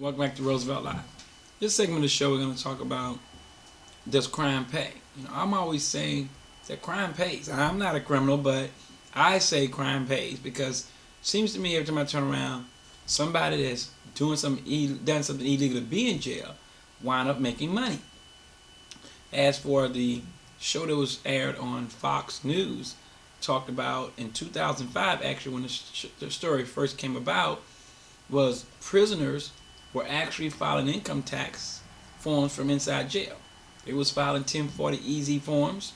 Welcome back to Roosevelt Live. This segment of the show, we're going to talk about, does crime pay? I'm always saying that crime pays. I'm not a criminal, but I say crime pays because it seems to me every time I turn around, somebody that's done something illegal to be in jail wind up making money. As for the show that was aired on Fox News, talked about in 2005, actually when the story first came about, was prisoners were actually filing income tax forms from inside jail. They was filing 1040 EZ forms.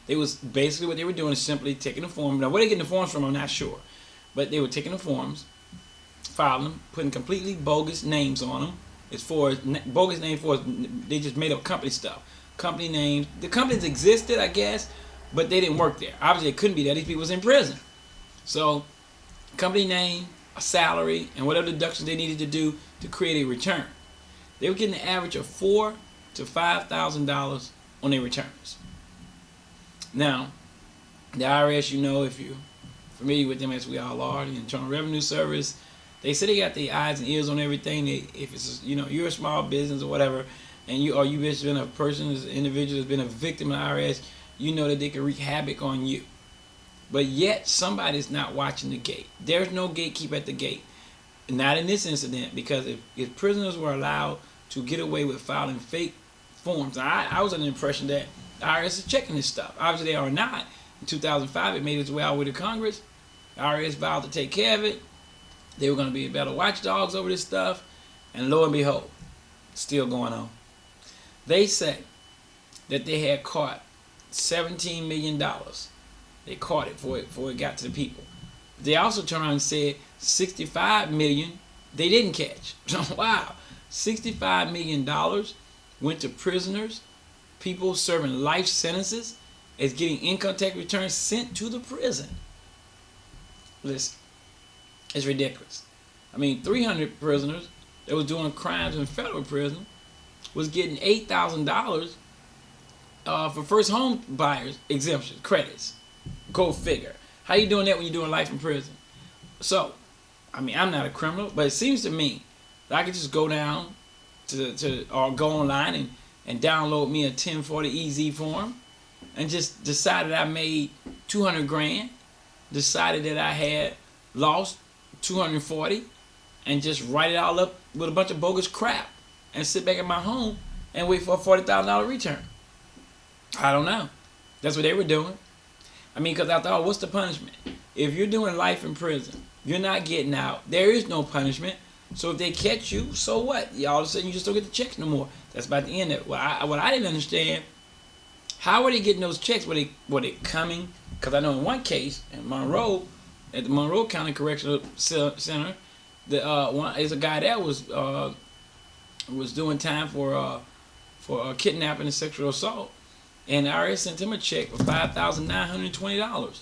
They was basically what they were doing is simply taking the form. Now where they getting the forms from, I'm not sure, but they were taking the forms, filing them, putting completely bogus names on them. As far as bogus names, they just made up company stuff, company names. The companies existed, I guess, but they didn't work there. Obviously, they couldn't be there. These people was in prison, so company name, a salary, and whatever deductions they needed to do to create a return. They were getting an average of $4,000 to $5,000 on their returns. Now, the IRS, if you're familiar with them, as we all are, the Internal Revenue Service, they say they got their eyes and ears on everything. If it's you're a small business or whatever, and you've been a person, as an individual that's been a victim of the IRS, you know that they can wreak havoc on you. But yet, somebody's not watching the gate. There's no gatekeeper at the gate. Not in this incident, because if prisoners were allowed to get away with filing fake forms, I was under the impression that the IRS is checking this stuff. Obviously, they are not. In 2005, it made its way out with the Congress. The IRS vowed to take care of it. They were going to be better watchdogs over this stuff. And lo and behold, still going on. They say that they had caught $17 million. They caught it before it got to the people. They also turned around and said $65 million they didn't catch. Wow. $65 million went to prisoners, people serving life sentences, as getting income tax returns sent to the prison. Listen, it's ridiculous. 300 prisoners that was doing crimes in federal prison was getting $8,000 for first home buyers exemptions, credits. Go figure. How you doing that when you're doing life in prison? So, I'm not a criminal, but it seems to me that I could just go down or go online and download me a 1040 EZ form and just decide that I made 200 grand, decided that I had lost 240, and just write it all up with a bunch of bogus crap and sit back at my home and wait for a $40,000 return. I don't know. That's what they were doing. Because after all, what's the punishment? If you're doing life in prison, you're not getting out. There is no punishment. So if they catch you, so what? All of a sudden, you just don't get the checks no more. That's about the end of it. What I didn't understand, how were they getting those checks? Were they coming? Because I know in one case, in Monroe, at the Monroe County Correctional Center, there's a guy that was doing time for kidnapping and sexual assault. And the IRS sent him a check for $5,920.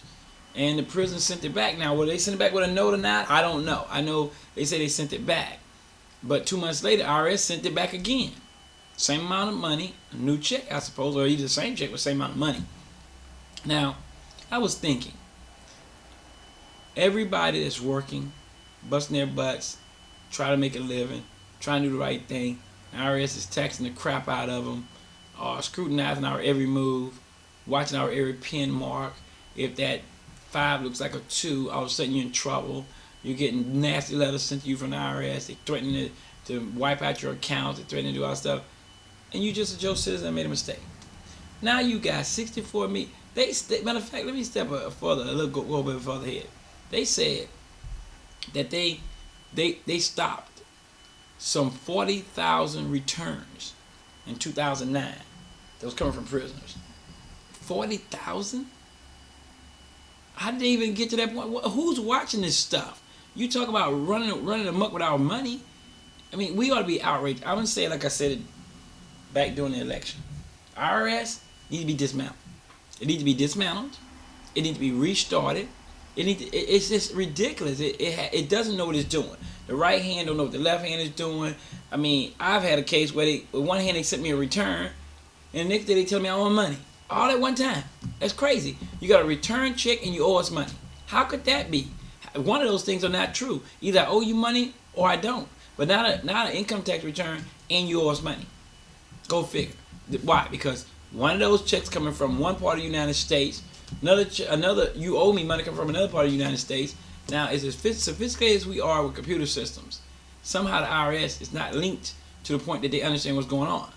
And the prison sent it back. Now, whether they sent it back with a note or not, I don't know. I know they say they sent it back. But 2 months later, IRS sent it back again. Same amount of money, a new check, I suppose, or either the same check with the same amount of money. Now, I was thinking, everybody that's working, busting their butts, trying to make a living, trying to do the right thing, the IRS is taxing the crap out of them, scrutinizing our every move, watching our every pin mark. If that 5 looks like a 2, all of a sudden you're in trouble. You're getting nasty letters sent to you from the IRS. They threatening to wipe out your accounts. They threatening to do all that stuff. And you just a Joe citizen that made a mistake. Now you got 64 million. Matter of fact, let me step a little bit further ahead. They said that they stopped some 40,000 returns in 2009 that was coming from prisoners. 40,000? How did they even get to that point? Who's watching this stuff? You talk about running amok with our money. We ought to be outraged. I'm going to say it like I said it back during the election. IRS needs to be dismantled. It needs to be dismantled. It needs to be restarted. It's just ridiculous. It doesn't know what it's doing. The right hand don't know what the left hand is doing. I've had a case where with one hand they sent me a return, and the next day they tell me I owe them money. All at one time. That's crazy. You got a return check and you owe us money. How could that be? One of those things are not true. Either I owe you money or I don't. but not an income tax return and yours money. Go figure. Why? Because one of those checks coming from one part of the United States, another you owe me money coming from another part of the United States. Now, as sophisticated as we are with computer systems, somehow the IRS is not linked to the point that they understand what's going on.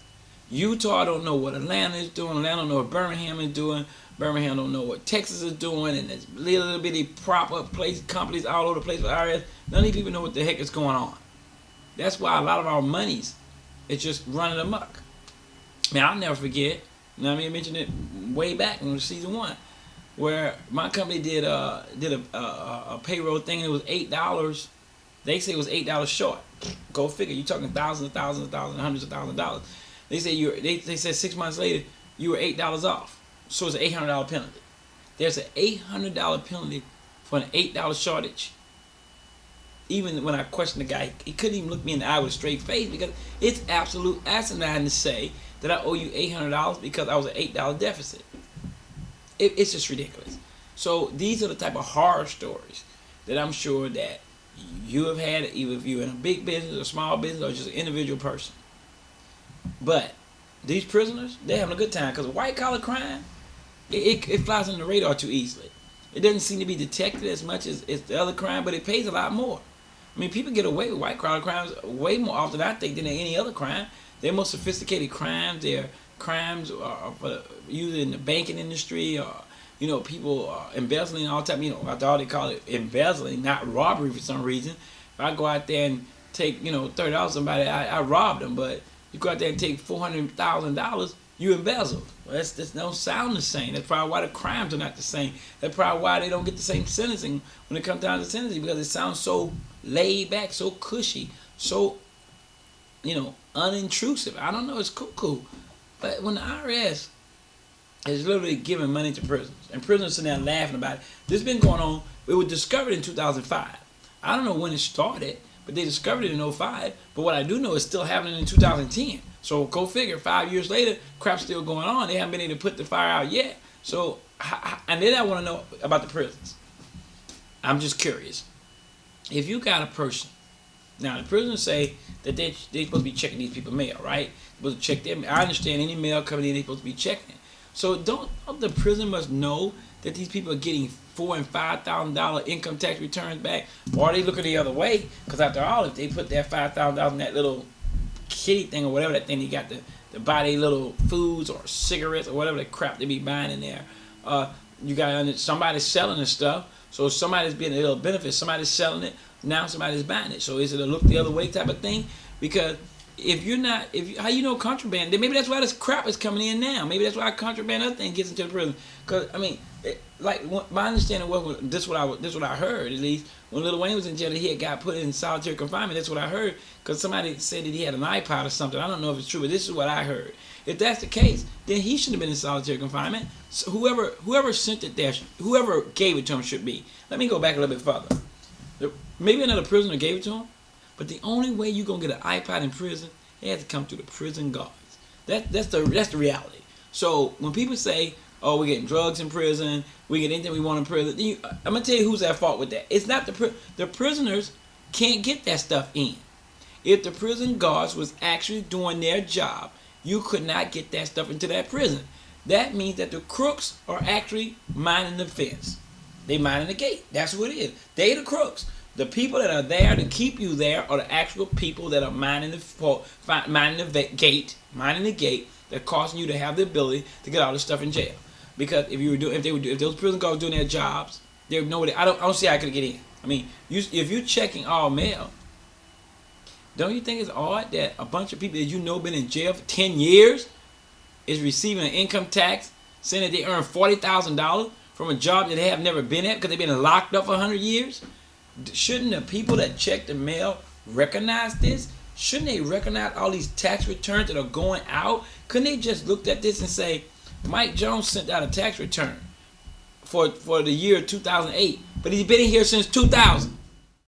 Utah don't know what Atlanta is doing. Atlanta don't know what Birmingham is doing. Birmingham don't know what Texas is doing. And there's little bitty prop up companies all over the place with IRS. None of these people know what the heck is going on. That's why a lot of our monies is just running amok. Man, I'll never forget. You know what I mean? I mentioned it way back in season 1, where my company did a payroll thing and it was $8. They say it was $8 short. Go figure. You're talking thousands, hundreds of thousands of dollars. They say they said 6 months later you were $8 off. So it's an $800 penalty. There's an $800 penalty for an $8 shortage. Even when I questioned the guy, he couldn't even look me in the eye with a straight face because it's absolute asinine to say that I owe you $800 because I was an $8 deficit. It's just ridiculous. So these are the type of horror stories that I'm sure that you have had, either if you're in a big business, a small business, or just an individual person. But these prisoners, they're having a good time because white collar crime, it flies on the radar too easily. It doesn't seem to be detected as much as the other crime, but it pays a lot more. I mean, people get away with white collar crimes way more often, I think, than any other crime. They're more sophisticated crimes. They're crimes usually in the banking industry, or people embezzling all the time. I thought they call it embezzling, not robbery for some reason. If I go out there and take $30 somebody, I robbed them, but you go out there and take $400,000, you embezzled. Well, that don't sound the same. That's probably why the crimes are not the same. That's probably why they don't get the same sentencing when it comes down to sentencing, because it sounds so laid back, so cushy, so unintrusive. I don't know, it's cool. But when the IRS is literally giving money to prisoners, and prisoners sitting there laughing about it, this has been going on. It was discovered in 2005. I don't know when it started, but they discovered it in 2005. But what I do know is still happening in 2010. So go figure, 5 years later, crap's still going on. They haven't been able to put the fire out yet. So, and then I want to know about the prisons. I'm just curious. If you got a person, now the prisoners say that they're supposed to be checking these people's mail, right? They're supposed to check them. I understand any mail coming in, they're supposed to be checking it. So don't the prison must know that these people are getting $4,000 and $5,000 income tax returns back, or are they looking the other way? Because after all, if they put that $5,000 in that little kitty thing or whatever that thing they got to buy their little foods or cigarettes or whatever the crap they be buying in there, you got somebody's selling this stuff. So somebody's getting a little benefit. Somebody's selling it. Now somebody's buying it. So is it a look the other way type of thing? Because how you know contraband? Then maybe that's why this crap is coming in now. Maybe that's why contraband other thing gets into the prison. Because I mean, my understanding was this what I heard at least when Lil Wayne was in jail, he had got put in solitary confinement. That's what I heard because somebody said that he had an iPod or something. I don't know if it's true, but this is what I heard. If that's the case, then he shouldn't have been in solitary confinement. So whoever sent it there, whoever gave it to him should be. Let me go back a little bit further. Maybe another prisoner gave it to him, but the only way you're gonna get an iPod in prison, it has to come through the prison guards. That's the reality. So when people say, "Oh, we're getting drugs in prison, we get anything we want in prison," I'm gonna tell you who's at fault with that. It's not the prisoners can't get that stuff in. If the prison guards was actually doing their job, you could not get that stuff into that prison. That means that the crooks are actually minding the fence. They minding the gate. That's what it is. They the crooks. The people that are there to keep you there are the actual people that are minding the gate, that causing you to have the ability to get all this stuff in jail. Because if those prison guards doing their jobs, they would know what I don't see how I could get in. I mean, if you're checking all mail, don't you think it's odd that a bunch of people that been in jail for 10 years is receiving an income tax saying that they earn $40,000 from a job that they have never been at because they've been locked up for 100 years? Shouldn't the people that check the mail recognize this? Shouldn't they recognize all these tax returns that are going out? Couldn't they just look at this and say, Mike Jones sent out a tax return for the year 2008, but he's been in here since 2000.